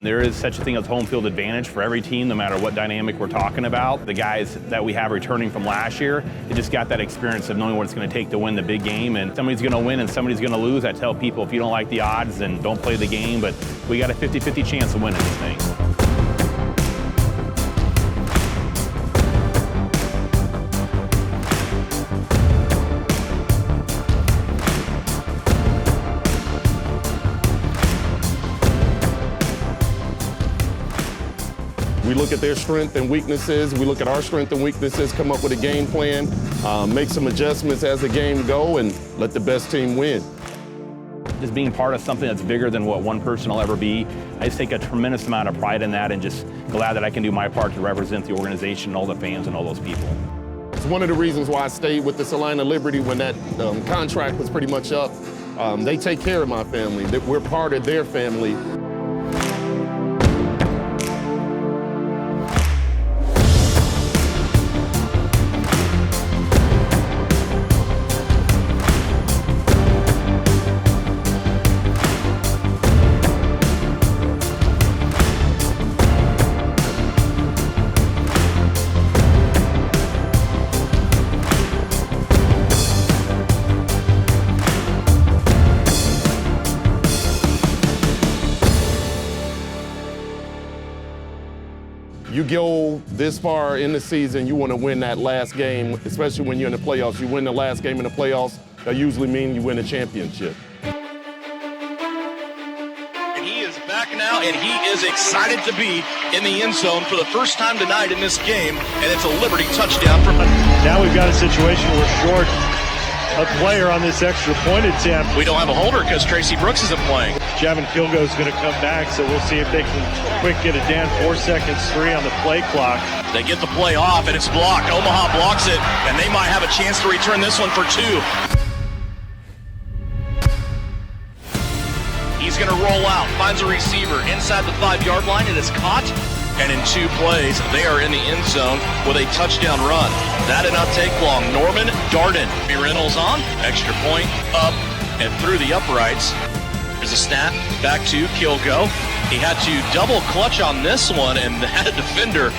There is such a thing as home field advantage for every team, no matter what dynamic we're talking about. The guys that we have returning from last year, they just got that experience of knowing what it's going to take to win the big game. And somebody's going to win and somebody's going to lose. I tell people, if you don't like the odds, then don't play the game. But we got a 50-50 chance of winning this thing. We look at their strengths and weaknesses. We look at our strengths and weaknesses, come up with a game plan, make some adjustments as the game go, and let the best team win. Just being part of something that's bigger than what one person will ever be, I just take a tremendous amount of pride in that and just glad that I can do my part to represent the organization and all the fans and all those people. It's one of the reasons why I stayed with the Salina Liberty when that contract was pretty much up. They take care of my family. We're part of their family. You go this far in the season, you want to win that last game, especially when you're in the playoffs. You win the last game in the playoffs, that usually means you win a championship. And he is back now, and he is excited to be in the end zone for the first time tonight in this game, and it's a Liberty touchdown. Now we've got a situation we're short a player on this extra point attempt. We don't have a holder because Tracy Brooks isn't playing. Javin Kilgo's going to come back, so we'll see if they can quick get it down. 4 seconds, 3 on the play clock. They get the play off, and it's blocked. Omaha blocks it, and they might have a chance to return this one for 2. He's going to roll out, finds a receiver inside the 5-yard line. It is caught, and in 2 plays, they are in the end zone with a touchdown run. That did not take long. Norman Darden, Reynolds on, extra point, up, and through the uprights. There's a snap, back to Kilgo. He had to double clutch on this one, and had a defender.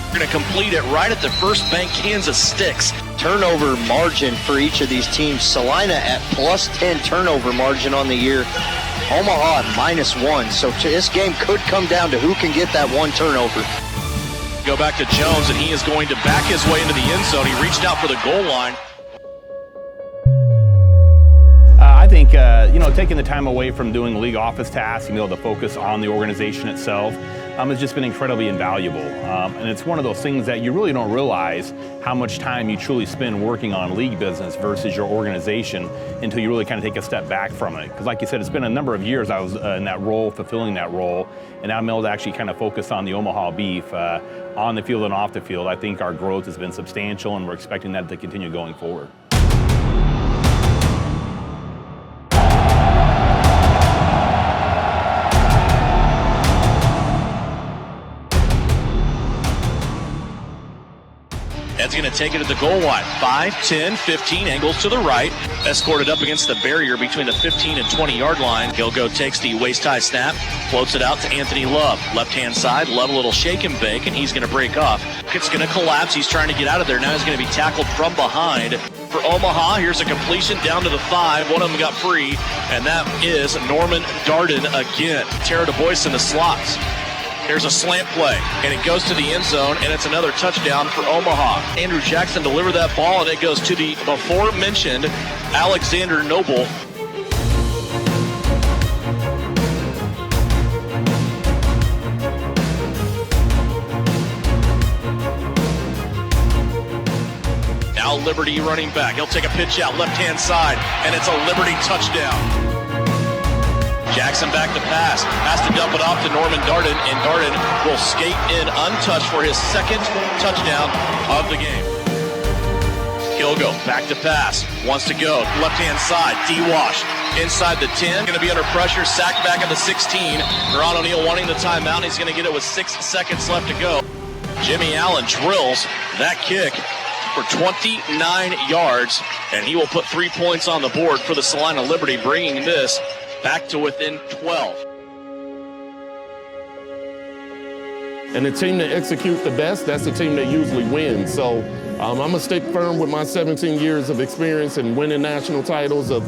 We're going to complete it right at the first bank, Kansas sticks. Turnover margin for each of these teams. Salina at plus 10 turnover margin on the year. Omaha at -1. So this game could come down to who can get that 1 turnover. Go back to Jones, and he is going to back his way into the end zone. He reached out for the goal line. I think, taking the time away from doing league office tasks and be able to focus on the organization itself has just been incredibly invaluable. And it's one of those things that you really don't realize how much time you truly spend working on league business versus your organization until you really kind of take a step back from it. Because like you said, it's been a number of years I was in that role, fulfilling that role, and now I'm able to actually kind of focus on the Omaha Beef on the field and off the field. I think our growth has been substantial, and we're expecting that to continue going forward. Ed's going to take it at the goal line. 5, 10, 15, angles to the right. Escorted up against the barrier between the 15 and 20-yard line. Kilgo takes the waist-high snap, floats it out to Anthony Love. Left-hand side, Love a little shake and bake, and he's going to break off. It's going to collapse. He's trying to get out of there. Now he's going to be tackled from behind. For Omaha, here's a completion down to the 5. One of them got free, and that is Norman Darden again. Tara DuBois in the slots. There's a slant play, and it goes to the end zone, and it's another touchdown for Omaha. Andrew Jackson delivered that ball, and it goes to the before-mentioned Alexander Noble. Now Liberty running back. He'll take a pitch out left-hand side, and it's a Liberty touchdown. Jackson back to pass, has to dump it off to Norman Darden, and Darden will skate in untouched for his 2nd touchdown of the game. Kilgo back to pass, wants to go, left-hand side, D-Wash, inside the 10, going to be under pressure, sacked back at the 16. Ron O'Neal wanting the timeout, he's going to get it with 6 seconds left to go. Jimmy Allen drills that kick for 29 yards, and he will put 3 points on the board for the Salina Liberty, bringing this back to within 12. And the team that executes the best, that's the team that usually wins. So I'm going to stick firm with my 17 years of experience in winning national titles of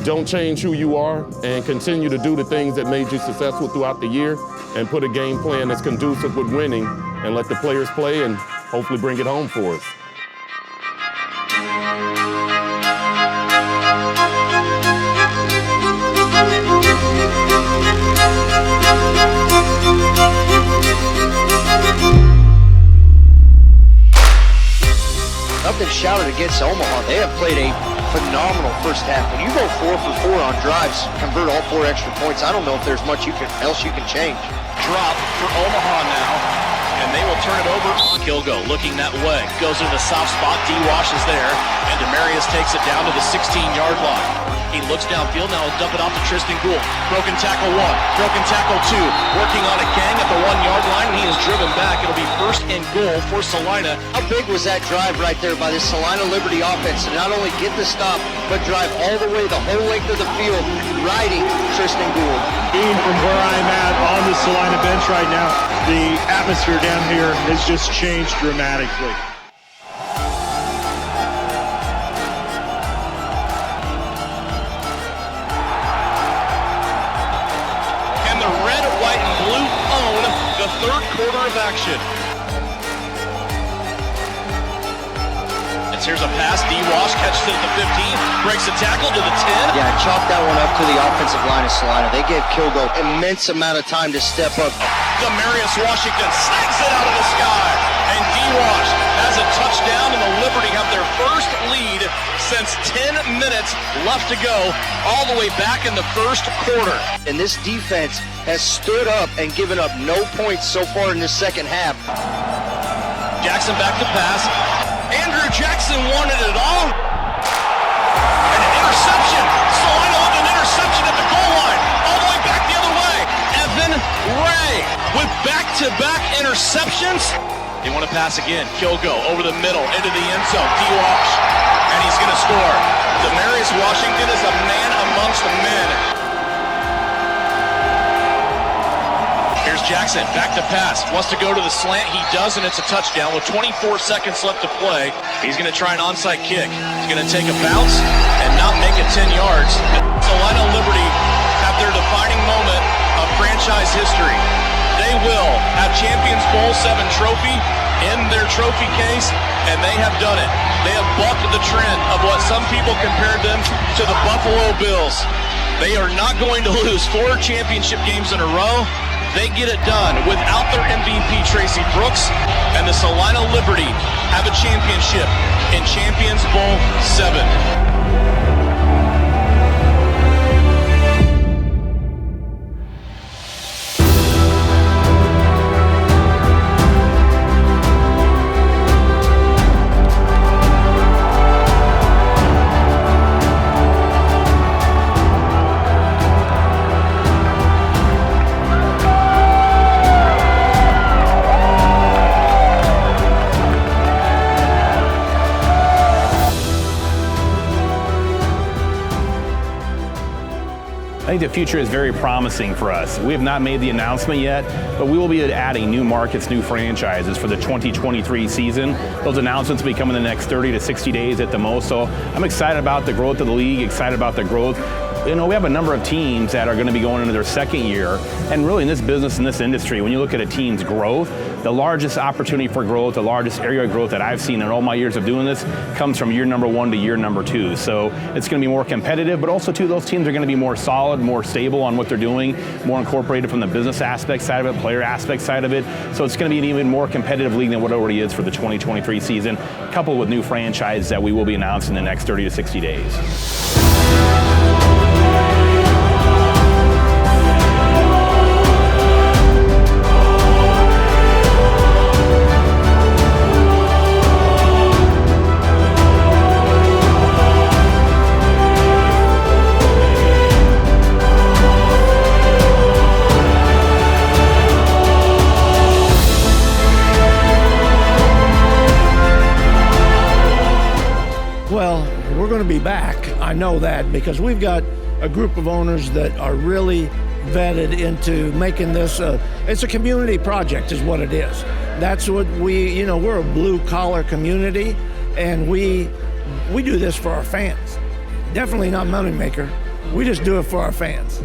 don't change who you are and continue to do the things that made you successful throughout the year and put a game plan that's conducive with winning and let the players play and hopefully bring it home for us. Nothing shouted against Omaha. They have played a phenomenal first half. When you go 4 for 4 on drives, convert all 4 extra points, I don't know if there's much else you can change. Drop for Omaha now, and they will turn it over. Kilgo looking that way, goes into the soft spot. D-Wash is there, and Demarius takes it down to the 16-yard line. He looks downfield, now he'll dump it off to Tristan Gould. Broken tackle 1, broken tackle 2, working on a gang at the 1-yard line, and he is driven back. It'll be 1st and goal for Salina. How big was that drive right there by the Salina Liberty offense to not only get the stop, but drive all the way the whole length of the field, riding Tristan Gould. Being from where I'm at on the Salina bench right now, the atmosphere down here has just changed dramatically. Third quarter of action. Here's a pass. D-Wash catches it at the 15, breaks a tackle to the 10. Yeah, chalk that one up to the offensive line of Salina. They gave Kilgo immense amount of time to step up. Demarius Washington snags it out of the sky, and D-Wash has a touchdown, and the Liberty have their first lead since 10 minutes left to go, all the way back in the first quarter. And this defense has stood up and given up no points so far in the second half. Jackson back to pass. Andrew Jackson wanted it all. And an interception. Salina with an interception at the goal line. All the way back the other way. Evan Ray with back-to-back interceptions. They want to pass again. Kilgo over the middle into the end zone. D-Wash. And he's going to score. Demarius Washington is a man amongst men. Here's Jackson, back to pass, wants to go to the slant, he does, and it's a touchdown with 24 seconds left to play. He's going to try an onside kick. He's going to take a bounce and not make it 10 yards. Salina Liberty have their defining moment of franchise history. They will have Champions Bowl 7 trophy in their trophy case, and they have done it. They have bucked the trend of what some people compared them to the Buffalo Bills. They are not going to lose 4 championship games in a row. They get it done without their MVP, Tracy Brooks, and the Salina Liberty have a championship in Champions Bowl 7. I think the future is very promising for us. We have not made the announcement yet, but we will be adding new markets, new franchises for the 2023 season. Those announcements will be coming in the next 30 to 60 days at the most. So I'm excited about the growth of the league, excited about the growth. You know, we have a number of teams that are going to be going into their second year. And really in this business, in this industry, when you look at a team's growth, the largest opportunity for growth, the largest area of growth that I've seen in all my years of doing this comes from year number 1 to year number 2. So it's going to be more competitive, but also too, those teams are going to be more solid, more stable on what they're doing, more incorporated from the business aspect side of it, player aspect side of it. So it's going to be an even more competitive league than what it already is for the 2023 season, coupled with new franchises that we will be announcing in the next 30 to 60 days. We're going to be back. I know that because we've got a group of owners that are really vetted into making this it's a community project is what it is. That's what we're a blue collar community, and we do this for our fans. Definitely not money maker. We just do it for our fans.